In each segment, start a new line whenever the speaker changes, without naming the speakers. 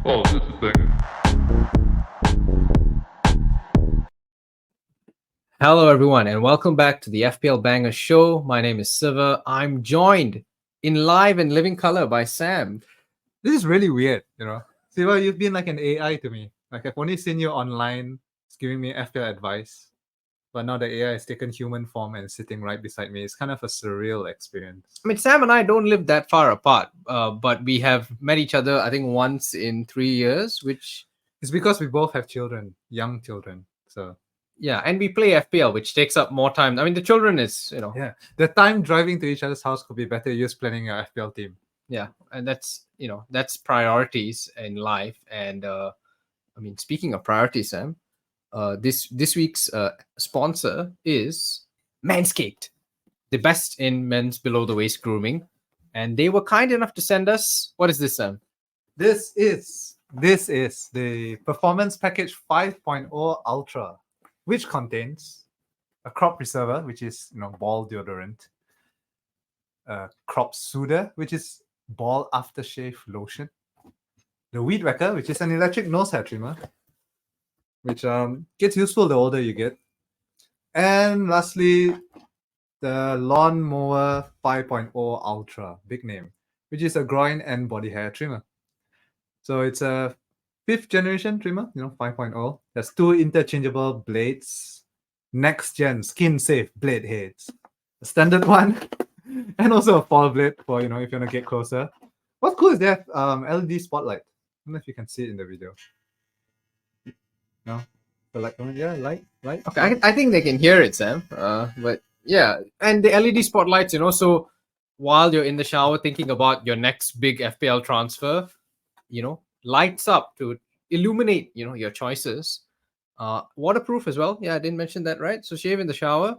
Oh, just a second.
Hello, everyone, and welcome back to the FPL Banger Show. My name is Siva. I'm joined in live and living color by Sam.
This is really weird, you know. Siva, you've been like an AI to me. Like I've only seen you online giving me FPL advice, but now the AI has taken human form and is sitting right beside me. It's kind of a surreal experience.
I mean, Sam and I don't live that far apart, but we have met each other, I think, once in 3 years, which...
It's because we both have children, young children. So
Yeah, and we play FPL, which takes up more time. I mean, the children is,
yeah, the time driving to each other's house could be better used planning your FPL team.
Yeah, and that's priorities in life. And I mean, speaking of priorities, Sam, this week's sponsor is Manscaped, the best in men's below the waist grooming, and they were kind enough to send us, what is this, Sam?
This is the Performance Package 5.0 Ultra, which contains a crop preserver, which is ball deodorant, crop soother, which is ball aftershave lotion, the weed whacker, which is an electric nose hair trimmer, which gets useful the older you get, and lastly the lawnmower 5.0 Ultra, big name, which is a groin and body hair trimmer. So it's a 5th generation trimmer, 5.0. There's 2 interchangeable blades, next gen skin safe blade heads, a standard one, and also a fall blade for if you want to get closer. What's cool is they have LED spotlight. I don't know if you can see it in the video. No, the light, yeah, light.
Okay, I think they can hear it, Sam. But yeah, and the LED spotlights, so while you're in the shower thinking about your next big FPL transfer, lights up to illuminate, your choices. Waterproof as well. Yeah, I didn't mention that, right? So shave in the shower.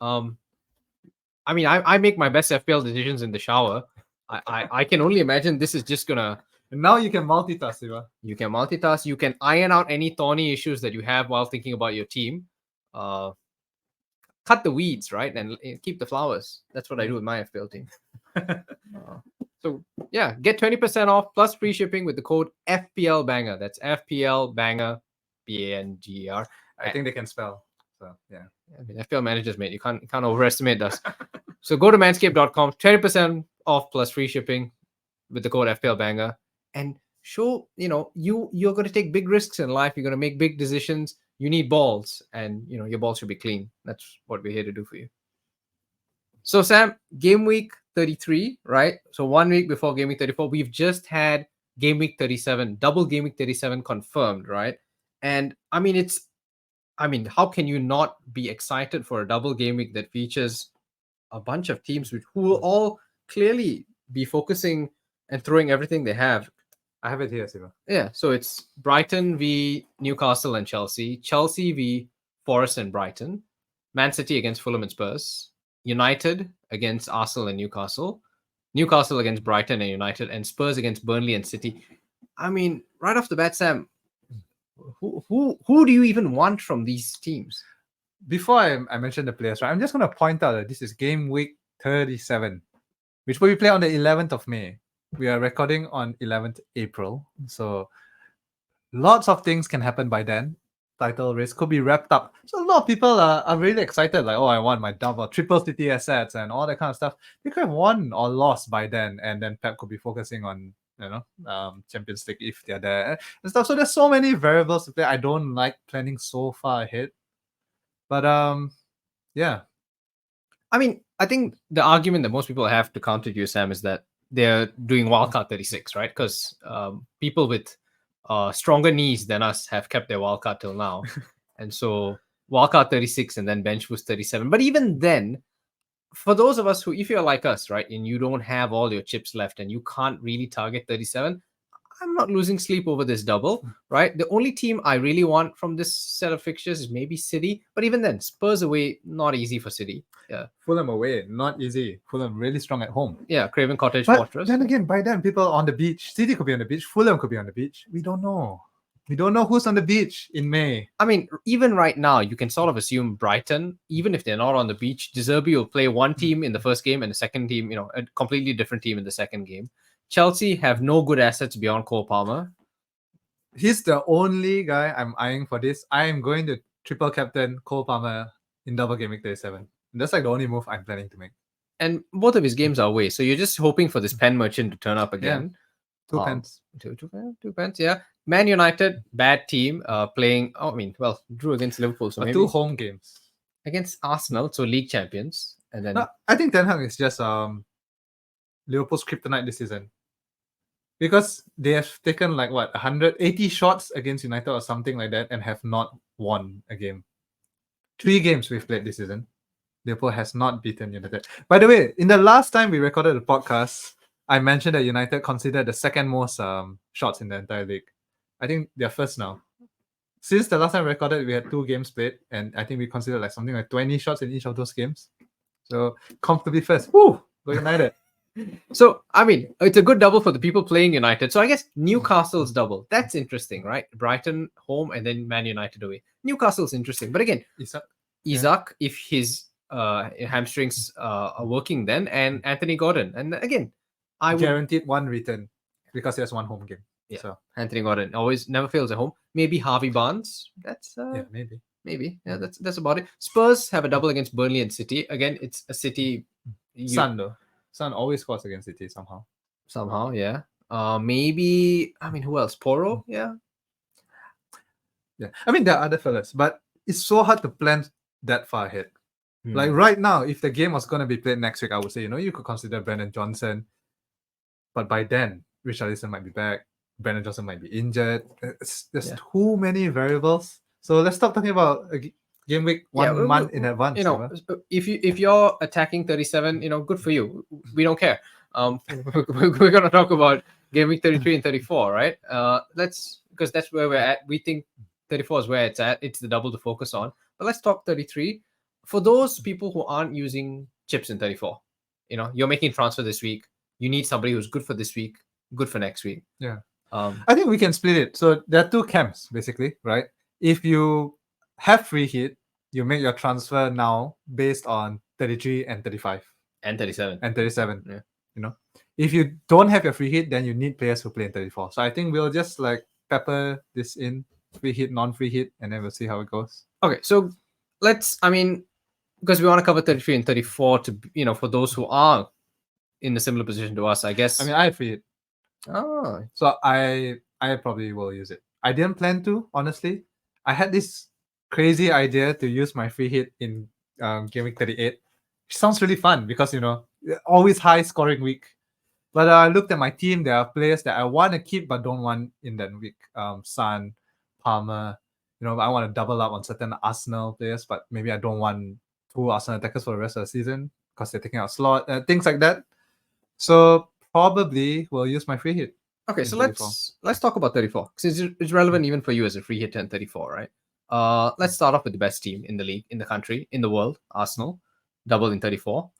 I mean, I make my best FPL decisions in the shower. I can only imagine this is just gonna...
And now you can multitask, Siva.
You can multitask. You can iron out any thorny issues that you have while thinking about your team. Cut the weeds, right? And keep the flowers. That's what I do with my FPL team. So yeah, get 20% off plus free shipping with the code FPL Banger. That's FPL Banger, BANGER.
I think they can spell. So yeah.
I mean, FPL managers, mate. You can't overestimate us. So go to manscaped.com, 20% off plus free shipping with the code FPL Banger, and show you're going to take big risks in life. You're going to make big decisions. You need balls, and your balls should be clean. That's what we're here to do for you. So Sam, game week 33, right? So 1 week before game week 34, we've just had game week 37, double game week 37 confirmed, right? And I mean, how can you not be excited for a double game week that features a bunch of teams who will all clearly be focusing and throwing everything they have?
I have it here, Siva.
Yeah, so it's Brighton v Newcastle and Chelsea, Chelsea v Forest and Brighton, Man City against Fulham and Spurs, United against Arsenal and Newcastle, Newcastle against Brighton and United, and Spurs against Burnley and City. I mean, right off the bat, Sam, who do you even want from these teams?
Before I mention the players, right, I'm just going to point out that this is game week 37, which will be played on the 11th of May. We are recording on 11th April. So lots of things can happen by then. Title race could be wrapped up. So a lot of people are really excited, like, oh, I want my double, triple city assets and all that kind of stuff. They could have won or lost by then, and then Pep could be focusing on Champions League if they're there and stuff. So there's so many variables to play. I don't like planning so far ahead. But yeah.
I mean, I think the argument that most people have to counter you, Sam, is that they're doing wildcard 36, right? Because people with stronger knees than us have kept their wildcard till now. And so wildcard 36 and then bench boost 37. But even then, for those of us who, if you're like us, right, and you don't have all your chips left and you can't really target 37, I'm not losing sleep over this double, right? The only team I really want from this set of fixtures is maybe City. But even then, Spurs away, not easy for City. Yeah.
Fulham away, not easy. Fulham really strong at home.
Yeah, Craven Cottage
But
Fortress.
then again, by then, people on the beach. City could be on the beach. Fulham could be on the beach. We don't know. We don't know who's on the beach in May.
I mean, even right now, you can sort of assume Brighton, even if they're not on the beach, De Zerbi will play one team in the first game and the second team, a completely different team in the second game. Chelsea have no good assets beyond Cole Palmer.
he's the only guy I'm eyeing for this. I am going to triple captain Cole Palmer in double game week 37. That's like the only move I'm planning to make.
And both of his games are away, so you're just hoping for this pen merchant to turn up again.
Two
Um,
pens.
Two pence, yeah. Man United, bad team, playing. Oh, I mean, well, drew against Liverpool, so
But
maybe
two home games.
against Arsenal, so league champions, and then
No, I think Ten Hag is just Liverpool's kryptonite this season. Because they have taken like what 180 shots against United or something like that and have not won a game. 3 games we've played this season. Liverpool has not beaten United. By the way, in the last time we recorded the podcast, I mentioned that United considered the second most shots in the entire league. I think they're first now. Since the last time we recorded, we had 2 games played, and I think we considered like something like 20 shots in each of those games. So comfortably first. Woo! Go United.
So, I mean, it's a good double for the people playing United. So, I guess Newcastle's double. That's interesting, right? Brighton home and then Man United away. Newcastle's interesting. But again, Isaac, if his hamstrings are working then, and Anthony Gordon. And again, I would
guaranteed 1 return because he has 1 home game.
Yeah.
So
Anthony Gordon always never fails at home. Maybe Harvey Barnes. That's
yeah, maybe.
Yeah, that's about it. Spurs have a double against Burnley and City. Again, it's a City.
Son though. Son always scores against City somehow.
Yeah. Maybe, I mean, who else? Poro? Yeah.
Yeah. I mean, there are other fellas, but it's so hard to plan that far ahead.
Hmm.
Like right now, if the game was going to be played next week, I would say, you could consider Brendan Johnson. But by then, Richarlison might be back. Brendan Johnson might be injured. There's too many variables. So let's stop talking about game week 1 month in advance.
If you're attacking 37, good for you. We don't care. We're gonna talk about game week 33 and 34, right? Because that's where we're at. We think 34 is where it's at. It's the double to focus on. But let's talk 33. For those people who aren't using chips in 34, you're making a transfer this week. You need somebody who's good for this week, good for next week.
Yeah. I think we can split it. So there are 2 camps, basically, right? If you have free hit, you make your transfer now based on 33 and 35.
And 37.
And 37. Yeah. If you don't have your free hit, then you need players who play in 34. So I think we'll just like pepper this in, free hit, non-free hit, and then we'll see how it goes.
Okay, so because we want to cover 33 and 34 to, for those who are in a similar position to us, I guess.
I mean, I have free hit.
Oh.
So I probably will use it. I didn't plan to, honestly. I had this crazy idea to use my free hit in game week 38. It sounds really fun because, always high scoring week. But I looked at my team. There are players that I want to keep but don't want in that week. Son, Palmer. I want to double up on certain Arsenal players, but maybe I don't want 2 Arsenal attackers for the rest of the season because they're taking out slot, things like that. So probably will use my free hit.
Okay, so let's talk about 34 because it's relevant even for you as a free hit 10-34, right? Let's start off with the best team in the league, in the country, in the world, Arsenal, double in 34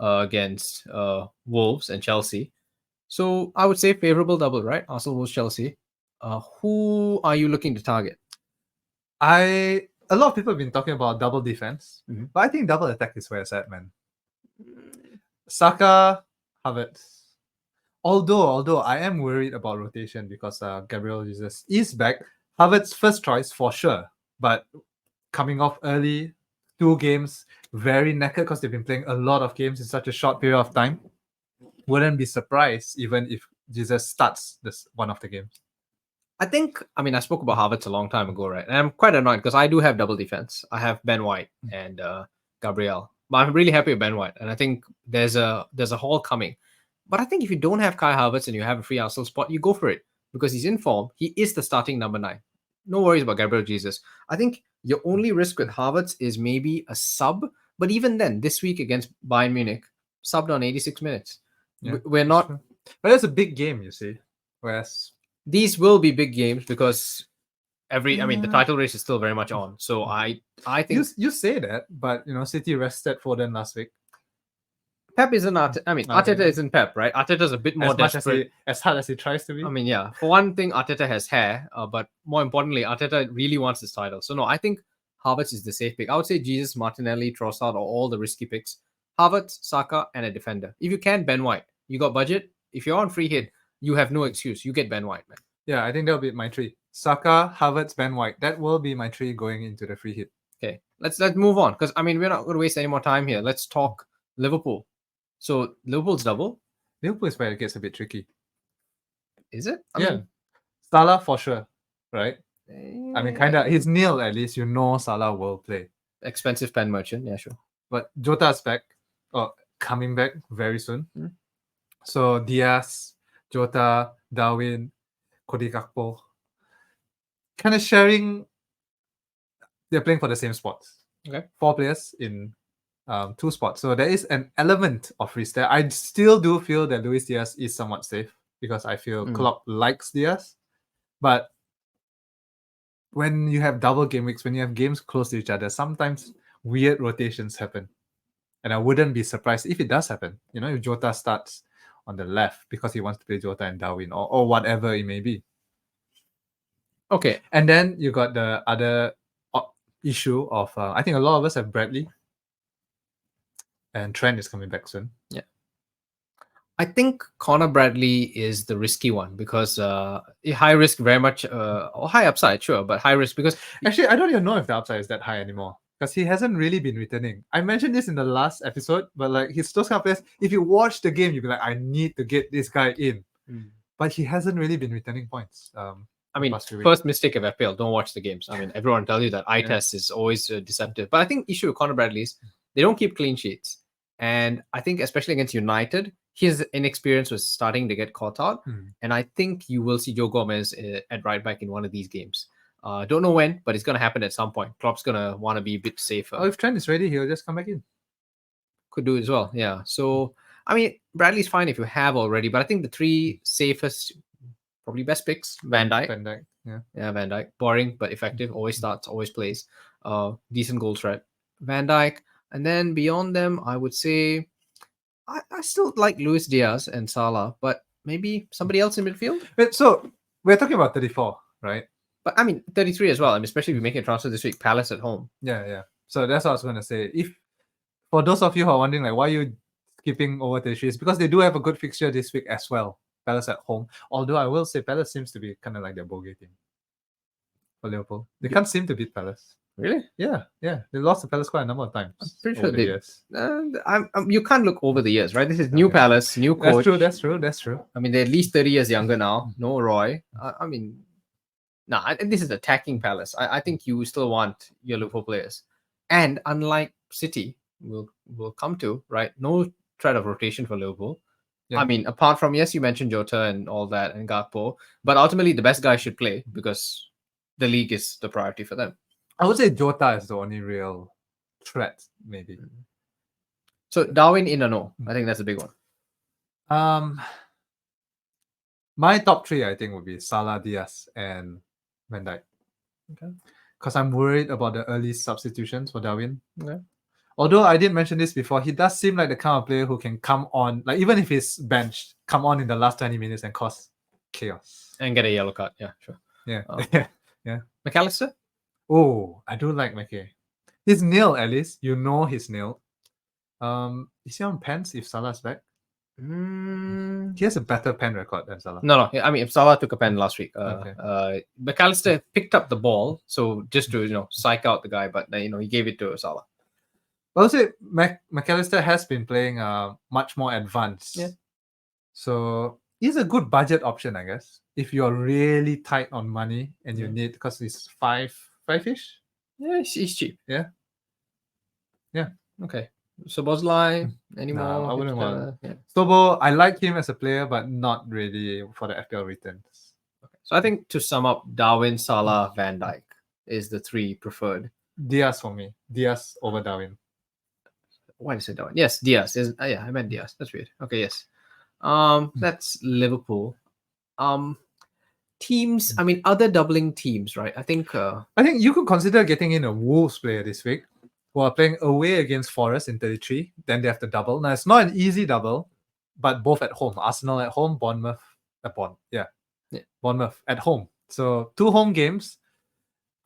against Wolves and Chelsea. So I would say favorable double, right? Arsenal, Wolves, Chelsea. Who are you looking to target?
A lot of people have been talking about double defense, but I think double attack is where it's at, man. Saka, Havertz. Although I am worried about rotation because Gabriel Jesus is back. Havertz first choice for sure, but coming off early, 2 games, very knackered because they've been playing a lot of games in such a short period of time. Wouldn't be surprised even if Jesus starts this one of the games.
I spoke about Havertz a long time ago, right? And I'm quite annoyed because I do have double defense. I have Ben White and Gabriel. But I'm really happy with Ben White. And I think there's a haul coming. But I think if you don't have Kai Havertz and you have a free Arsenal spot, you go for it because he's in form. He is the starting number 9. No worries about Gabriel Jesus. I think your only risk with Havertz is maybe a sub. But even then, this week against Bayern Munich, subbed on 86 minutes.
Yeah,
we're not.
But that's a big game, you see. Whereas
these will be big games because the title race is still very much on. So I think
you say that, but City rested Foden last week.
Pep isn't Arteta isn't Pep, right? Arteta's a bit more desperate.
As hard as he tries to be.
For one thing, Arteta has hair, but more importantly, Arteta really wants his title. So no, I think Havertz is the safe pick. I would say Jesus, Martinelli, Trossard are all the risky picks. Havertz, Saka, and a defender. If you can, Ben White. You got budget. If you're on free hit, you have no excuse. You get Ben White, man.
Yeah, I think that'll be my 3. Saka, Havertz, Ben White. That will be my 3 going into the free hit.
Okay, let's move on because I mean we're not going to waste any more time here. Let's talk Liverpool. So Liverpool's double,
Liverpool is where it gets a bit tricky.
is it?
Salah for sure, right? I mean,
Eh,
kind of. He's nil at least. You know Salah will play.
expensive pen merchant. Yeah, sure.
But Jota's back, or coming back very soon.
Hmm.
So Diaz, Jota, Darwin, Cody Gakpo, kind of sharing. They're playing for the same spots.
Okay.
4 players in 2 spots. So there is an element of risk there. I still do feel that Luiz Diaz is somewhat safe because I feel Klopp likes Diaz. But when you have double game weeks, when you have games close to each other, sometimes weird rotations happen. And I wouldn't be surprised if it does happen. If Jota starts on the left because he wants to play Jota and Darwin or whatever it may be.
Okay.
And then you got the other issue of, I think a lot of us have Bradley. And Trent is coming back soon.
Yeah. I think Connor Bradley is the risky one because high risk very much, or high upside, sure, but high risk because
Actually, I don't even know if the upside is that high anymore because he hasn't really been returning. I mentioned this in the last episode, but like he's those kind of players. If you watch the game, you'll be like, I need to get this guy in. But he hasn't really been returning points.
I mean, first mistake of FPL, don't watch the games. I mean, everyone tell you that eye test is always deceptive. But I think issue with Connor Bradley is they don't keep clean sheets. And I think especially against United, his inexperience was starting to get caught out. And I think you will see Joe Gomez at right back in one of these games. Don't know when, but it's going to happen at some point. Klopp's going to want to be a bit safer.
Oh, if Trent is ready, he'll just come back in.
Could do as well, yeah. So, I mean, Bradley's fine if you have already, but I think the 3 safest, probably best picks, Van Dijk. Yeah, Van Dijk. Boring, but effective. Always starts, always plays. Decent goal threat. Van Dijk. And then beyond them, I would say I still like Luis Diaz and Salah, but maybe somebody else in midfield.
Wait, so we're talking about 34, right?
But I mean, 33 as well. I mean, especially if you're making a transfer this week, Palace at home.
Yeah. So that's what I was going to say. If for those of you who are wondering, like, why are you skipping over 33, it's because they do have a good fixture this week as well. Palace at home. Although I will say Palace seems to be kind of like their bogey team for Liverpool. They can't seem to beat Palace.
Really?
Yeah. They lost to Palace quite a number of times.
I'm pretty sure they.
Years.
You can't look over the years, right? This is new Palace, new coach.
That's true.
I mean, they're at least 30 years younger now. No Roy. I mean, this is attacking Palace. I think you still want your Liverpool players. And unlike City, we'll come to, right? No threat of rotation for Liverpool. Yeah. I mean, apart from, yes, you mentioned Jota and all that and Gakpo, but ultimately the best guy should play because the league is the priority for them.
I would say Jota is the only real threat, maybe.
So Darwin in or no? I think that's a big one.
My top 3, I think, would be Salah, Diaz, and Van Dijk.
Okay.
Because I'm worried about the early substitutions for Darwin.
Okay.
Although I did mention this before, he does seem like the kind of player who can come on, like even if he's benched, come on in the last 20 minutes and cause chaos.
And get a yellow card. Yeah, sure.
Yeah. Yeah.
McAllister?
Oh, I do like McKay. He's nil at least. You know he's nil. Is he on pens if Salah's back? He has a better pen record than Salah.
No. I mean, if Salah took a pen last week, McAllister picked up the ball, so just to psych out the guy, but he gave it to Salah.
I would say McAllister has been playing much more advanced.
Yeah.
So he's a good budget option, I guess. If you're really tight on money and you need, because he's five-ish.
Yeah, he's cheap.
Yeah.
Okay. So Bosley anymore?
No, I wouldn't want.
Yeah.
Sobo, I like him as a player, but not really for the FPL returns.
Okay. So I think to sum up, Darwin, Salah, Van Dijk is the 3 preferred.
Diaz for me. Diaz over Darwin.
Why did I say Darwin? Yes, Diaz. I meant Diaz. That's weird. Okay, yes. That's Liverpool. Teams. I mean, other doubling teams, right? I think
you could consider getting in a Wolves player this week, who are playing away against Forest in 33. Then they have to double. Now it's not an easy double, but both at home. Arsenal at home, Bournemouth Bournemouth at home. So 2 home games.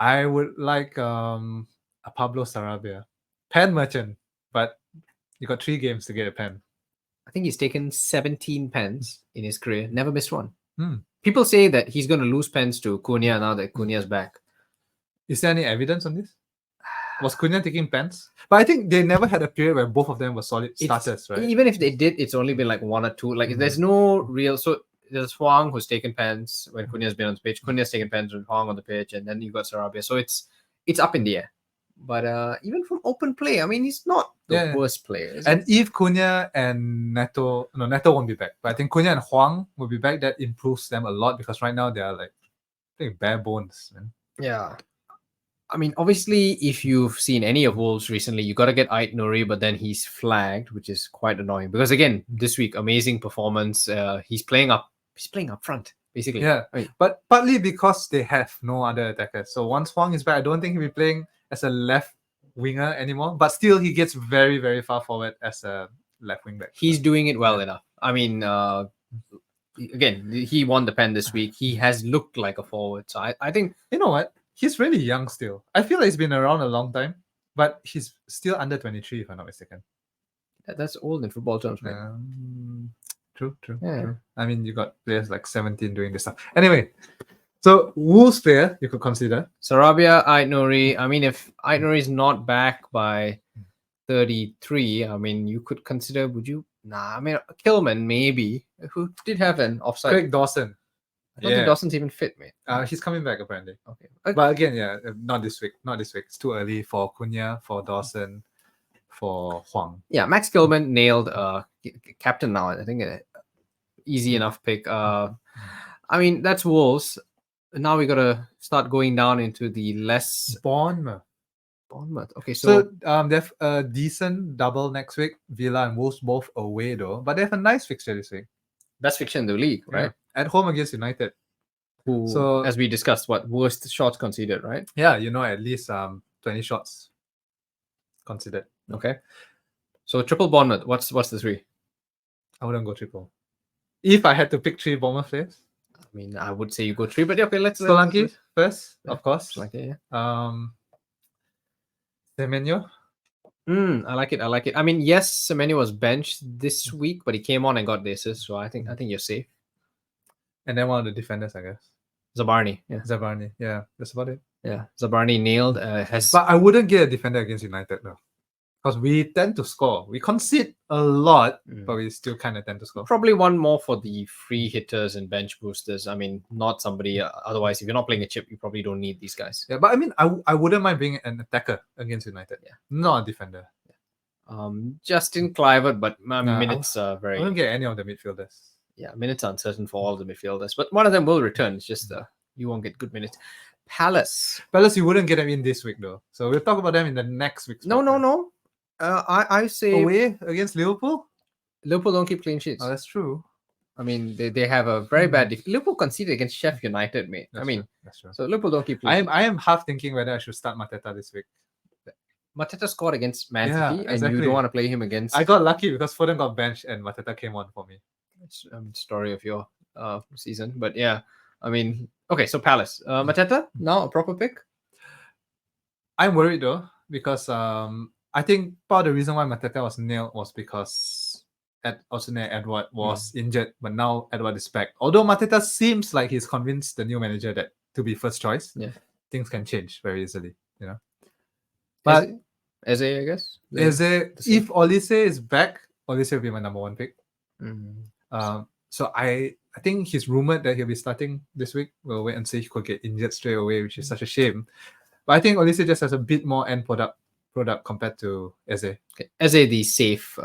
I would like a Pablo Sarabia, pen merchant, but you got 3 games to get a pen.
I think he's taken 17 pens in his career, never missed one. People say that he's going to lose pens to Cunha now that Cunha's back.
Is there any evidence on this? Was Cunha taking pens? But I think they never had a period where both of them were solid starters, right?
Even if they did, it's only been like one or two. Like there's no real. So there's Huang who's taken pens when Cunha's been on the pitch. Cunha's taken pens with Huang on the pitch, and then you got Sarabia. So it's up in the air. But even from open play, I mean, he's not the worst player.
And if Cunha and Neto won't be back. But I think Cunha and Huang will be back. That improves them a lot because right now they are like, I think, bare bones, man.
Yeah. I mean, obviously, if you've seen any of Wolves recently, you got to get Ait Nouri, but then he's flagged, which is quite annoying. Because again, this week, amazing performance. He's playing up front, basically.
Yeah,
I mean,
but partly because they have no other attackers. So once Huang is back, I don't think he'll be playing as a left winger anymore. But still, he gets very, very far forward as a left wing back.
He's doing it well enough. I mean, again, he won the pen this week. He has looked like a forward. So I think,
you know what? He's really young still. I feel like he's been around a long time, but he's still under 23, if I'm not mistaken.
That's old in football terms, right?
True.
Yeah.
True. I mean, you got players like 17 doing this stuff. Anyway, so Wolves player you could consider.
Sarabia, Ait Nouri. I mean, if Ait Nouri is not back by 33, I mean, you could consider, would you? Nah, I mean, Kilman, maybe, who did have an offside.
Craig Dawson.
I don't think Dawson's even fit, mate.
He's coming back apparently.
Okay.
But again, not this week. It's too early for Cunha, for Dawson, for Huang.
Yeah, Max Kilman nailed captain now. I think easy enough pick. I mean, that's Wolves. Now we got to start going down into the less...
Bournemouth.
Okay, so
they have a decent double next week. Villa and Wolves both away though. But they have a nice fixture this week.
Best fixture in the league, right?
Yeah. At home against United.
So as we discussed, worst shots conceded, right?
Yeah, at least 20 shots considered.
Okay. So triple Bournemouth, what's the three?
I wouldn't go triple. If I had to pick 3 Bournemouth players.
I mean, I would say you go 3, but okay, let's
Solanke first, of course.
Solanke, yeah.
Semenyo.
I like it. I mean, yes, Semenyo was benched this week, but he came on and got the assist, so I think you're safe.
And then one of the defenders, I guess.
Zabarni.
Yeah, that's about it.
Yeah, Zabarni nailed.
But I wouldn't get a defender against United though, because we tend to score. We concede a lot, but we still kind of tend to score.
Probably one more for the free hitters and bench boosters. I mean, not somebody. Otherwise, if you're not playing a chip, you probably don't need these guys.
Yeah, but I mean, I wouldn't mind being an attacker against United.
Yeah,
not a defender.
Justin Kluivert, but minutes are very.
I don't get any of the midfielders.
Yeah, minutes are uncertain for all the midfielders, but one of them will return. It's just you won't get good minutes. Palace,
you wouldn't get them in this week though, so we'll talk about them in the next week.
No. I say
away against Liverpool.
Liverpool don't keep clean sheets.
Oh, that's true.
I mean, they have a very bad. Liverpool conceded against Sheffield United, mate.
That's true.
So Liverpool don't keep clean sheets.
I am half thinking whether I should start Mateta this week.
Mateta scored against Man City,
exactly.
and you don't want to play him against.
I got lucky because Foden got benched and Mateta came on for me.
It's story of your season, but yeah, I mean, okay, so Palace, Mateta now a proper pick.
I'm worried though because I think part of the reason why Mateta was nailed was because Edward was injured, but now Edward is back. Although Mateta seems like he's convinced the new manager that to be first choice, things can change very easily, But
Eze, I guess.
If Olise is back, Olise will be my number 1 pick. So I think he's rumored that he'll be starting this week. We'll wait and see. He could get injured straight away, which is such a shame. But I think Olise just has a bit more end product compared to Eze.
Okay. Eze, the safe,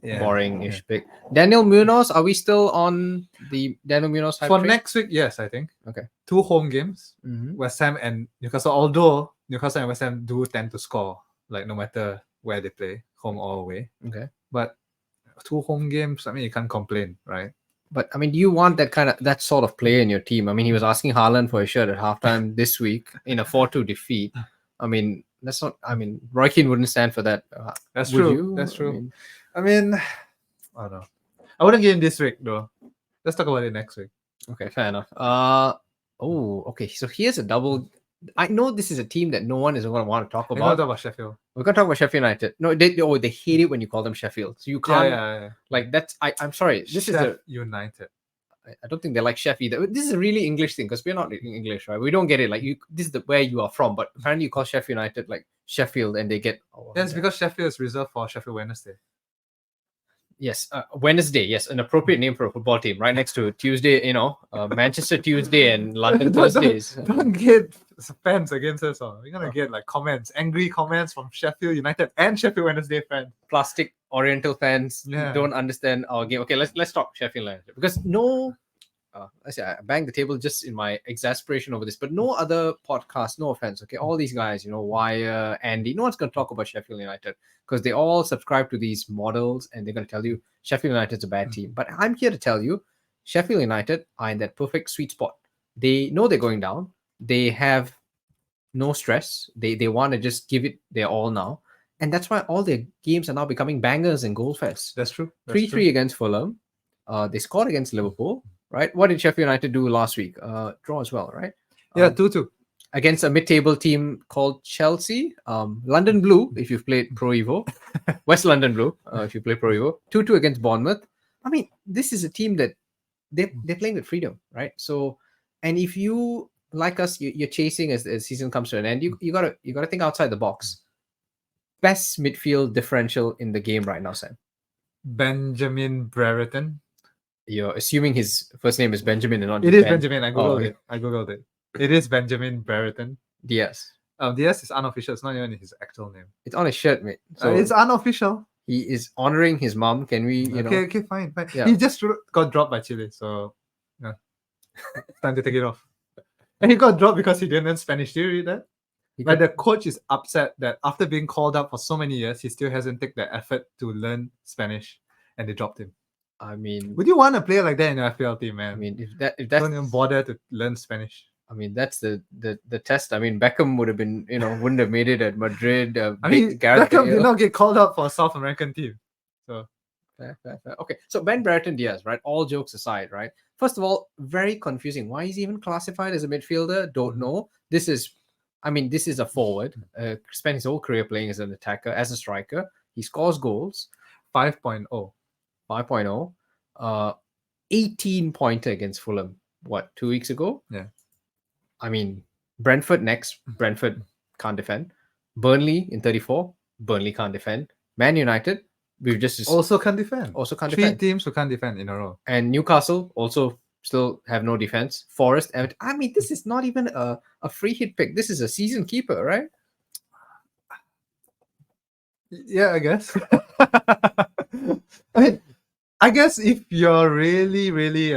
boring-ish pick. Daniel Munoz, are we still on the Daniel Munoz hype
for
train?
next week? Yes, I think.
Okay.
2 home games, West Ham and Newcastle. Although Newcastle and West Ham do tend to score, like no matter where they play, home or away.
Okay.
But 2 home games, I mean, you can't complain, right?
But I mean, do you want that sort of player in your team? I mean, he was asking Haaland for a shirt at halftime this week in a 4-2 defeat. I mean, that's not. I mean, Roy Keane wouldn't stand for that.
That's true. That's true. I mean, I don't know. I wouldn't get him this week though. Let's talk about it next week.
Okay, fair enough. Okay. So here's a double. I know this is a team that no one is going to want to talk about.
We're going to talk about Sheffield.
We're going to talk about Sheffield United. No, they hate it when you call them Sheffield. So you can't.
Yeah.
Like that's. I'm sorry. This is
United.
I don't think they like chef either. This is a really English thing because we're not English, right? We don't get it. Like this is where you are from, but apparently you call Sheffield United like Sheffield, and they get.
Yes, because Sheffield is reserved for Sheffield Wednesday.
Yes, Wednesday. Yes, an appropriate name for a football team, right next to Tuesday. Manchester Tuesday and London Thursdays.
Don't get fans against us. We're gonna get like comments, angry comments from Sheffield United and Sheffield Wednesday fans.
Plastic Oriental fans don't understand our game. Okay, let's talk Sheffield United because I banged the table just in my exasperation over this, but no other podcast, no offense, okay, all these guys, Wire, Andy, no one's going to talk about Sheffield United because they all subscribe to these models and they're going to tell you Sheffield United's a bad team. But I'm here to tell you Sheffield United are in that perfect sweet spot. They know they're going down. They have no stress. They want to just give it their all now. And that's why all their games are now becoming bangers and goal fests.
That's true.
3-3 against Fulham. They scored against Liverpool. Right? What did Sheffield United do last week? Draw as well, right?
Yeah, 2-2.
Against a mid-table team called Chelsea. London Blue, if you've played Pro Evo. West London Blue, if you play Pro Evo. 2-2 against Bournemouth. I mean, this is a team that they're playing with freedom, right? So, and if you, like us, you're chasing as the season comes to an end, you gotta think outside the box. Best midfield differential in the game right now, Sam.
Benjamin Brereton.
You're assuming his first name is Benjamin and not
It is Benjamin. I googled
okay.
it. I googled it. It is Benjamin Brereton.
Diaz.
Diaz is unofficial. It's not even his actual name.
It's on his shirt, mate.
So it's unofficial.
He is honoring his mom. Can we?
Okay, fine.
Yeah.
He just got dropped by Chile, so it's time to take it off. And he got dropped because he didn't learn Spanish. Do you read that? But the coach is upset that after being called up for so many years, he still hasn't taken the effort to learn Spanish, and they dropped him.
I mean,
would you want to play like that in your FPL team, man?
I mean, if that's
don't even bother to learn Spanish.
I mean, that's the test. I mean, Beckham would have been, wouldn't have made it at Madrid.
I mean, Beckham did not get called up for a South American team. So,
fair. Okay, so Ben Brereton Diaz, right? All jokes aside, right? First of all, very confusing. Why is he even classified as a midfielder? Don't know. This is a forward. Spent his whole career playing as an attacker, as a striker. He scores goals.
5.0.
18-pointer against Fulham. What, 2 weeks ago?
Yeah.
I mean, Brentford next. Brentford can't defend. Burnley in 34. Burnley can't defend. Man United, we've just
also can't defend.
Three
teams who can't defend in a row.
And Newcastle also still have no defense. Forest, I mean, this is not even a free hit pick. This is a season keeper, right?
Yeah, I guess. I guess if you're really, really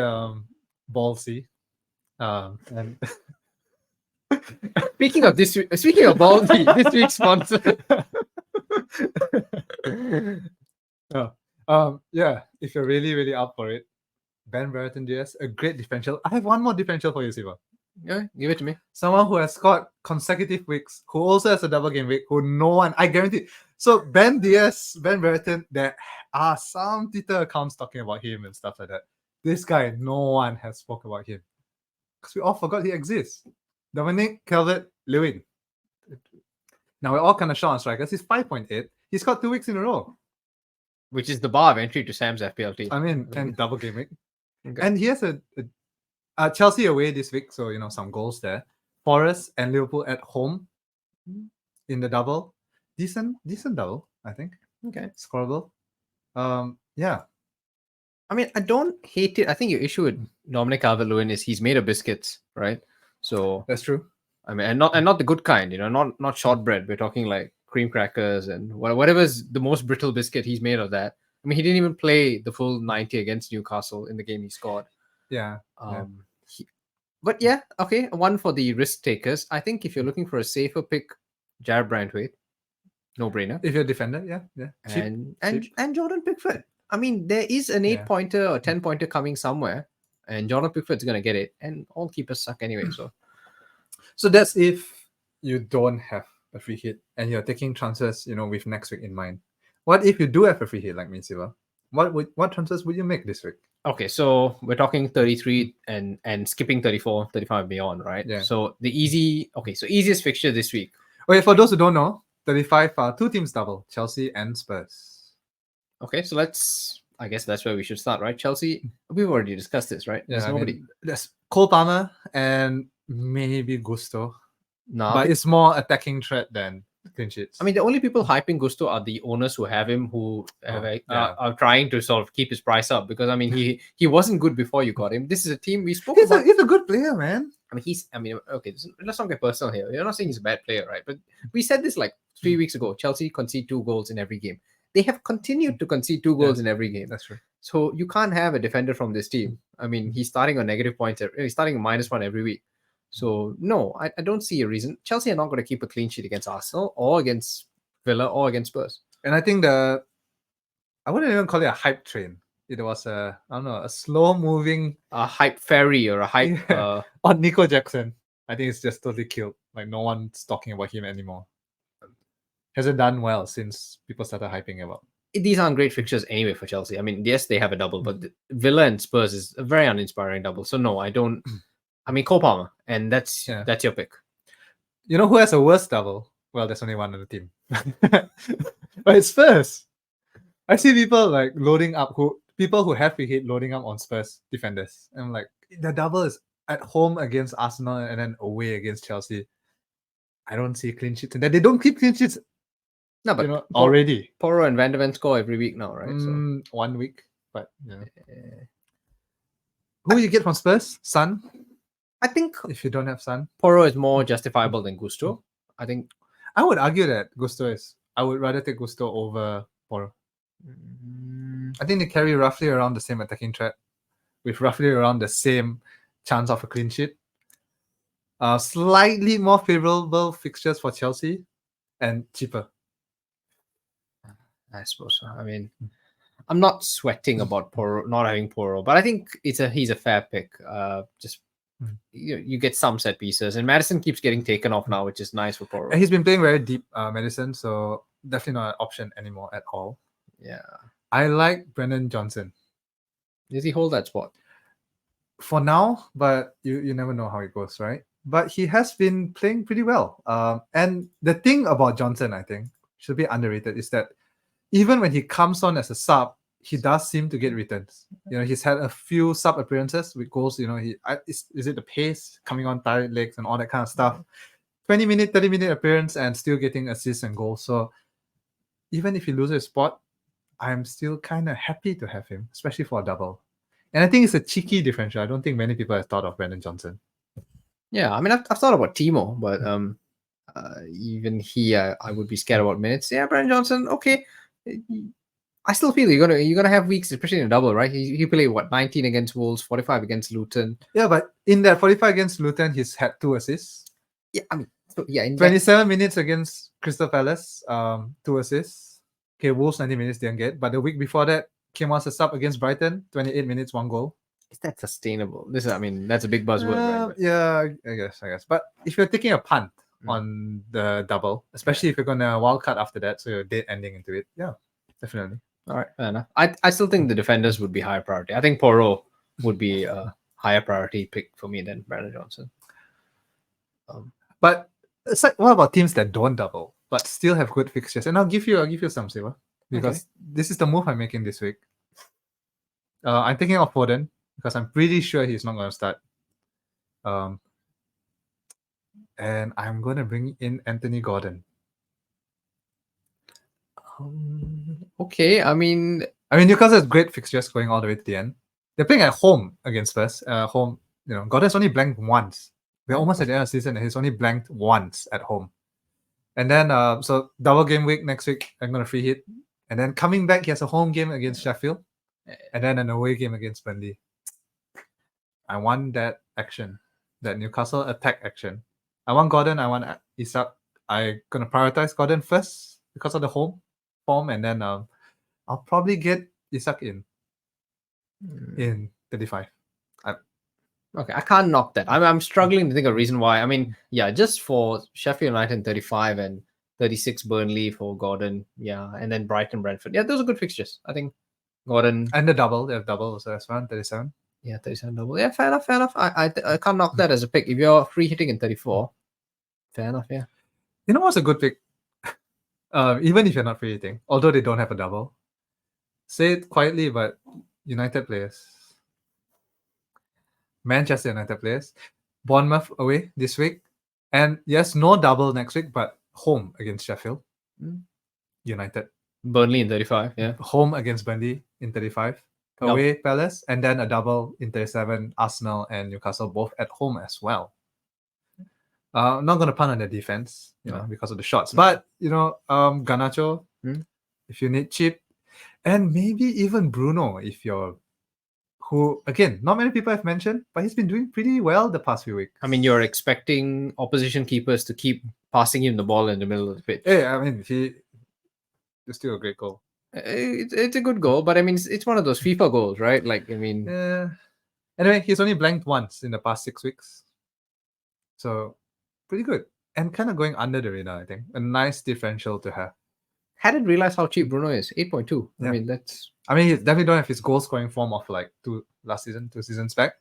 ballsy, and
speaking of ballsy, this week's sponsor.
Yeah, if you're really, really up for it, Ben Brereton Diaz, a great differential. I have one more differential for you, Siva.
Yeah, give it to me.
Someone who has scored consecutive weeks, who also has a double game week, who no one, I guarantee. So Ben Brereton, there are some Twitter accounts talking about him and stuff like that. This guy, no one has spoke about him. Because we all forgot he exists. Dominic Calvert-Lewin. Now we're all kind of short on strikers. He's 5.8. He's got 2 weeks in a row.
Which is the bar of entry to Sam's FPL team.
I mean, and double game week.
Okay.
And he has a Chelsea away this week, so some goals there. Forest and Liverpool at home in the double. Decent double, I think.
Okay.
Scoreable. Yeah.
I mean, I don't hate it. I think your issue with Dominic Calvert-Lewin is he's made of biscuits, right? So
that's true.
I mean, and not the good kind, not shortbread. We're talking like cream crackers and whatever's the most brittle biscuit. He's made of that. I mean, he didn't even play the full 90 against Newcastle in the game he scored.
Yeah.
But yeah, okay. One for the risk takers. I think if you're looking for a safer pick, Jared Brandwaite, no brainer.
If you're a defender, yeah.
And Jordan Pickford. I mean, there is an 8-pointer or 10-pointer coming somewhere, and Jordan Pickford's gonna get it. And all keepers suck anyway.
So that's if you don't have a free hit and you're taking transfers, with next week in mind. What if you do have a free hit like me, Siva? What transfers would you make this week?
Okay, so we're talking 33 and skipping 34, 35 and beyond, right?
Yeah.
So easiest fixture this week.
Okay, for those who don't know, 35 are two teams double, Chelsea and Spurs.
Okay, so let's I guess that's where we should start, right? Chelsea, we've already discussed this, right? There's
Yeah, I
nobody.
mean, there's Cole Palmer and maybe Gusto,
Nah,
but it's more attacking threat than clean sheets.
I mean, the only people hyping Gusto are the owners who have him, who
yeah.
are trying to sort of keep his price up, because I mean, he wasn't good before you got him. This is a team we spoke about.
He's a good player, man.
I mean, okay. Let's not get personal here. You're not saying he's a bad player, right? But we said this like 3 weeks ago. Chelsea concede 2 goals in every game. They have continued to concede 2 goals in every game.
That's true.
So you can't have a defender from this team. I mean, he's starting on negative points. He's starting on -1 every week. So no, I don't see a reason. Chelsea are not going to keep a clean sheet against Arsenal or against Villa or against Spurs.
And I think I wouldn't even call it a hype train. It was a slow moving
A hype ferry or a hype.
Yeah. On Nico Jackson. I think it's just totally killed. Like no one's talking about him anymore. Hasn't done well since people started hyping about.
These aren't great fixtures anyway for Chelsea. I mean, yes, they have a double, but Villa and Spurs is a very uninspiring double. So no, I don't. I mean, Cole Palmer, and that's your pick.
You know who has a worse double? Well, there's only one on the team, but it's Spurs. I see people like loading up people who have to hit loading up on Spurs defenders. And I'm like, the double is at home against Arsenal and then away against Chelsea. I don't see clean sheets in that. They don't keep clean sheets.
No, but
already
Porro and Van de Ven score every week now, right? So
1 week, but who you get from Spurs? Son.
I think
if you don't have Son,
Porro is more justifiable than Gusto. I think
I would argue that Gusto is. I would rather take Gusto over Porro. I think they carry roughly around the same attacking threat, with roughly around the same chance of a clean sheet. Slightly more favorable fixtures for Chelsea, and cheaper.
I suppose so. I mean, I'm not sweating about Porro not having Porro, but I think he's a fair pick. Just you get some set pieces, and Madison keeps getting taken off now, which is nice for Porro.
And he's been playing very deep, Madison, so definitely not an option anymore at all.
Yeah,
I like Brennan Johnson.
Does he hold that spot?
For now, but you never know how it goes, right? But he has been playing pretty well. And the thing about Johnson, I think, should be underrated, is that even when he comes on as a sub, he does seem to get returns. He's had a few sub appearances with goals. Is it the pace coming on tired legs and all that kind of stuff? 20-minute, 30-minute appearance and still getting assists and goals. So even if he loses a spot, I'm still kind of happy to have him, especially for a double. And I think it's a cheeky differential. I don't think many people have thought of Brendan Johnson.
Yeah, I mean, I've thought about Timo, but even here, I would be scared about minutes. Yeah, Brendan Johnson, okay. I still feel you're gonna have weeks, especially in a double, right? He played 19 against Wolves, 45 against Luton.
Yeah, but in that 45 against Luton, he's had 2 assists.
Yeah, I mean, in
27 minutes against Crystal Palace, 2 assists. Okay, Wolves 90 minutes didn't get, but the week before that came as a sub against Brighton, 28 minutes, 1 goal.
Is that sustainable? That's a big buzzword, right?
Yeah, I guess. But if you're taking a punt on the double, especially if you're gonna wildcard after that, so you're dead ending into it, yeah, definitely.
All right, fair enough. I still think the defenders would be higher priority. I think Porro would be a higher priority pick for me than Brendan Johnson.
But what about teams that don't double but still have good fixtures? And I'll give you some, Siva, because this is the move I'm making this week. I'm taking off Foden because I'm pretty sure he's not going to start. And I'm going to bring in Anthony Gordon.
Okay, I mean,
Newcastle has great fixtures going all the way to the end. They're playing at home against Spurs. Gordon's only blanked once. We're almost at the end of the season and he's only blanked once at home. And then, so double game week next week, I'm going to free hit. And then coming back, he has a home game against Sheffield. And then an away game against Burnley. I want that action, that Newcastle attack action. I want Gordon, I want Isak. I'm going to prioritize Gordon first because of the home form. And then I'll probably get Isak in 35.
Okay, I can't knock that. I'm struggling to think of a reason why. I mean, yeah, just for Sheffield United 35 and 36 Burnley for Gordon, yeah, and then Brighton, Brentford. Yeah, those are good fixtures. I think Gordon
and the double. They have double also as well, 37.
Yeah, 37 double. Yeah, fair enough. I can't knock that as a pick. If you're free hitting in 34, fair enough. Yeah.
You know what's a good pick? Even if you're not free hitting, although they don't have a double, Say it quietly, but United players. Manchester United players. Bournemouth away this week. And yes, no double next week, but home against Sheffield.
Mm.
United.
Burnley in 35, yeah.
Home against Burnley in 35.
Yep.
Away Palace. And then a double in 37. Arsenal and Newcastle both at home as well. I'm not going to punt on the defense,
No.
because of the shots. But, Garnacho,
Mm.
if you need cheap. And maybe even Bruno, if you're who, again, not many people have mentioned, but he's been doing pretty well the past few weeks.
I mean, you're expecting opposition keepers to keep passing him the ball in the middle of the pitch.
Hey, I mean, it's still a great goal.
It's a good goal, but I mean, it's one of those FIFA goals, right? Like, I mean,
Yeah. Anyway, he's only blanked once in the past 6 weeks. So, pretty good. And kind of going under the radar, I think. A nice differential to have.
hadn't realized how cheap Bruno is. 8.2.
Yeah.
I mean, that's...
I mean, he definitely don't have his goal scoring form of like 2 seasons back.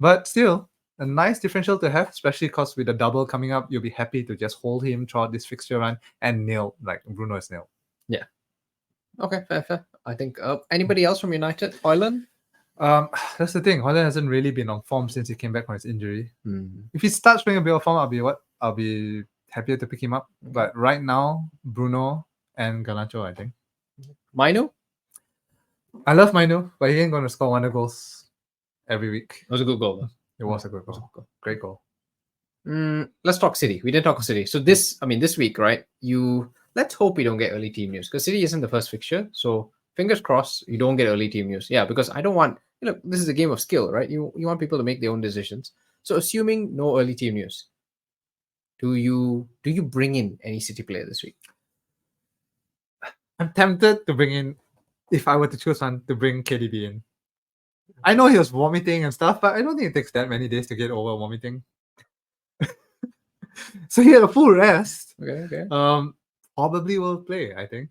But still, a nice differential to have, especially because with the double coming up, you'll be happy to just hold him throughout this fixture run and nail, like Bruno is nailed.
Yeah. Okay, fair. I think anybody else from United? Højlund?
That's the thing. Højlund hasn't really been on form since he came back from his injury.
Mm.
If he starts playing a bit of form, I'll be happier to pick him up. But right now, Bruno and Garnacho, I think.
Mainu?
I love Mainu, but he ain't gonna score wonder goals every week.
It was a good goal, though.
It was a good goal. Great goal.
Let's talk City. We didn't talk City. So this week, right? Let's hope we don't get early team news because City isn't the first fixture. So fingers crossed you don't get early team news. Yeah, because I don't want, this is a game of skill, right? You want people to make their own decisions. So assuming no early team news, do you bring in any City player this week?
I'm tempted to bring in, if I were to choose one, to bring KDB in. I know he was vomiting and stuff, but I don't think it takes that many days to get over vomiting. So he had a full rest.
Okay.
Probably will play, I think.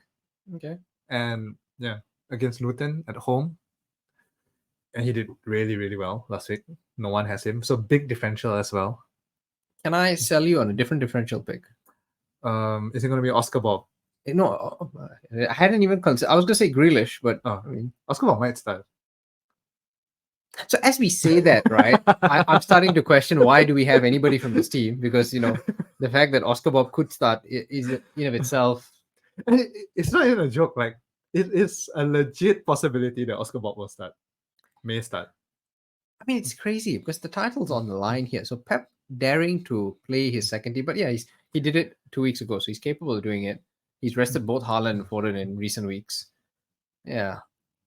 Okay.
And yeah, against Luton at home. And he did really, really well last week. No one has him. So big differential as well.
Can I sell you on a different differential pick?
Is it going to be Oscar Bob?
No, I hadn't even considered. I was going to say Grealish, but
Oh.
I mean,
Oscar Bob might start.
So as we say that, right, I'm starting to question why do we have anybody from this team? Because, the fact that Oscar Bob could start is in of itself.
It's not even a joke. Like, it is a legit possibility that Oscar Bob will start. May start.
I mean, it's crazy because the title's on the line here. So Pep daring to play his second team. But yeah, he did it 2 weeks ago. So he's capable of doing it. He's rested both Haaland and Foden in recent weeks. Yeah.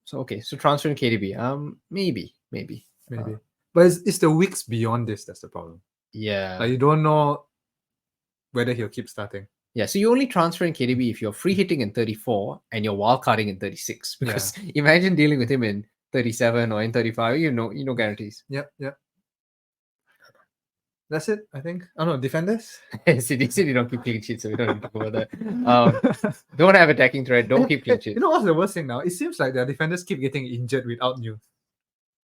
So, okay. So transferring KDB. Maybe.
But it's the weeks beyond this that's the problem.
Yeah.
Like, you don't know whether he'll keep starting.
Yeah, so you only transfer in KDB if you're free hitting in 34 and you're wild carding in 36. Because imagine dealing with him in 37 or in 35. No guarantees.
Yep. That's it, I think. Oh no, defenders.
City don't keep clean sheets, so we don't need to go over that. Don't have attacking threat. Don't keep clean sheets.
You know what's the worst thing now? It seems like their defenders keep getting injured without news.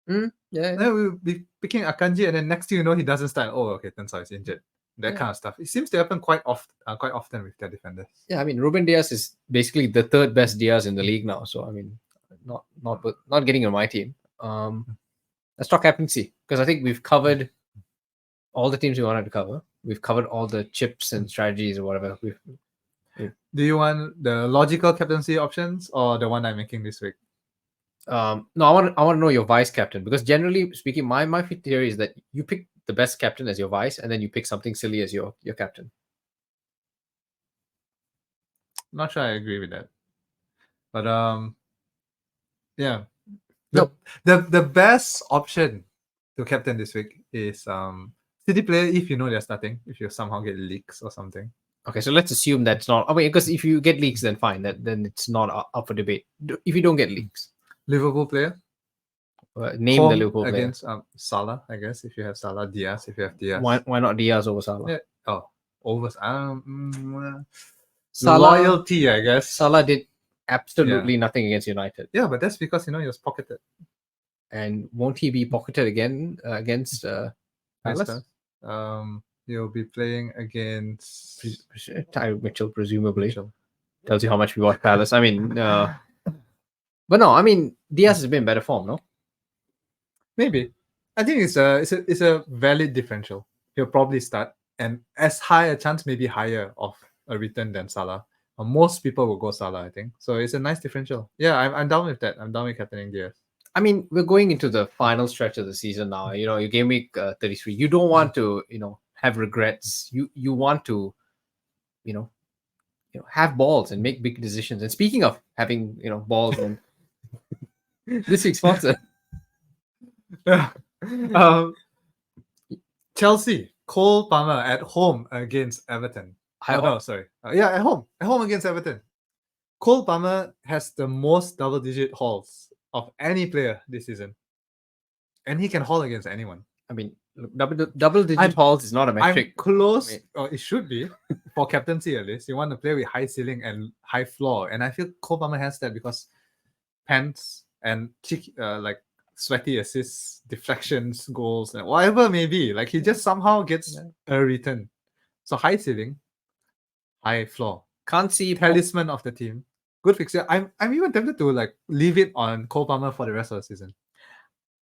Yeah.
Then we'll be picking Akanji, and then next thing you know, he doesn't start. Oh, okay, turns out he's injured. That kind of stuff. It seems to happen quite often with their defenders.
Yeah, I mean, Ruben Diaz is basically the third best Diaz in the league now. So I mean, not getting on my team. Let's talk captaincy because I think we've covered all the teams we wanted to cover. We've covered all the chips and strategies or whatever.
Do you want the logical captaincy options or the one I'm making this week?
No, I want to know your vice captain because generally speaking, my theory is that you pick the best captain as your vice and then you pick something silly as your captain.
Not sure I agree with that, but yeah. The best option to captain this week is City player if you know they're starting. If you somehow get leaks or something.
Okay, so let's assume that's not. I mean, because if you get leaks, then fine. Then it's not up for debate. If you don't get leaks,
Liverpool player.
Name
Home
the Liverpool player
against Salah. I guess if you have Salah, Diaz. If you have Diaz,
why not Diaz over Salah?
Yeah. Oh, over.
Salah,
loyalty, I guess.
Salah did absolutely nothing against United.
Yeah, but that's because he was pocketed.
And won't he be pocketed again against Palace?
He'll be playing against
Tyre Mitchell, presumably. Tells you how much we watch Palace. I mean, But no, I mean Diaz has been in better form, no?
Maybe. I think it's a valid differential. He'll probably start, and as high a chance, maybe higher of a return than Salah. Most people will go Salah, I think. So it's a nice differential. Yeah, I'm down with that. I'm down with captaining Diaz.
I mean, we're going into the final stretch of the season now. You know, your game week 33. You don't want to, have regrets. You want to, have balls and make big decisions. And speaking of having, balls, and this week's sponsor,
Chelsea, Cole Palmer at home against Everton. No, sorry. At home against Everton. Cole Palmer has the most double-digit hauls of any player this season, and he can haul against anyone.
I mean, double-digit hauls is not a metric.
I'm close, or it should be, for captaincy at least. You want to play with high ceiling and high floor, and I feel Cole Palmer has that because pants and like sweaty assists, deflections, goals, and whatever may be. Like he just somehow gets a return. So high ceiling, high floor.
Can't see
talisman of the team. Good fixture. I'm even tempted to like leave it on Cole Palmer for the rest of the season.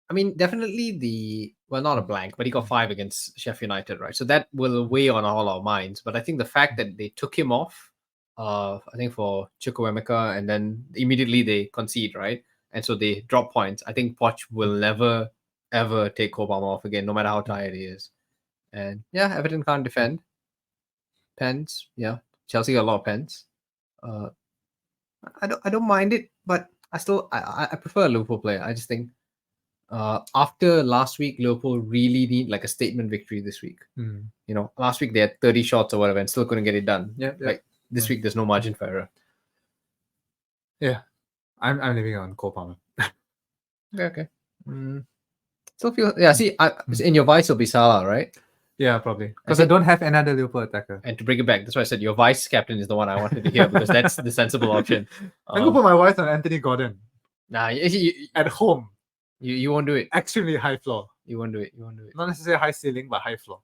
I mean, definitely not a blank, but he got 5 against Sheffield United, right? So that will weigh on all our minds. But I think the fact that they took him off, I think for Chukwuemeka, and then immediately they concede, right? And so they drop points. I think Poch will never, ever take Cole Palmer off again, no matter how tired he is. And yeah, Everton can't defend. Pens, yeah. Chelsea got a lot of pens. I don't mind it, but I prefer a Liverpool player. I just think after last week, Liverpool really need like a statement victory this week. Last week they had 30 shots or whatever and still couldn't get it done. Like this week, there's no margin for error.
Yeah, I'm leaving on Cole Palmer.
Okay. Still feel See, in your vice will be Salah, right?
Yeah, probably because I don't have another Liverpool attacker.
And to bring it back, that's why I said your vice captain is the one I wanted to hear because that's the sensible option.
I'm gonna put my vice on Anthony Gordon.
Nah,
at home.
You won't do it.
Extremely high floor.
You won't do it.
Not necessarily high ceiling, but high floor.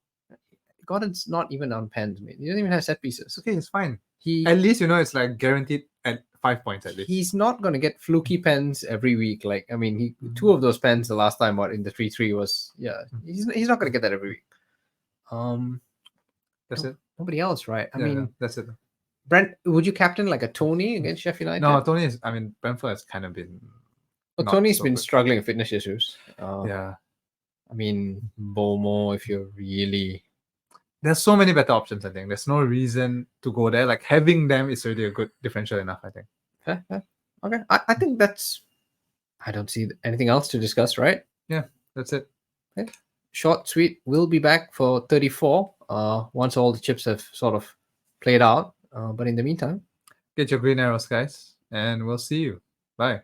Gordon's not even on pens, mate. He doesn't even have set pieces.
Okay, it's fine. At least it's like guaranteed at 5 points at least.
He's not gonna get fluky pens every week. Like I mean, he 2 of those pens the last time in the 3-3 was He's not gonna get that every week.
That's it.
Nobody else, right? I mean,
that's it.
Brent, would you captain like a Tony against Sheffield United?
No, Tony is. I mean, Brentford has kind of been.
Well, Tony's been struggling with fitness issues.
Yeah.
I mean, Bomo, if you're really.
There's so many better options, I think. There's no reason to go there. Like, having them is already a good differential enough, I think.
Fair. Okay. I think that's. I don't see anything else to discuss, right?
Yeah, that's it.
Okay. Short, sweet. We'll be back for 34 once all the chips have sort of played out. But in the meantime,
get your green arrows, guys, and we'll see you. Bye.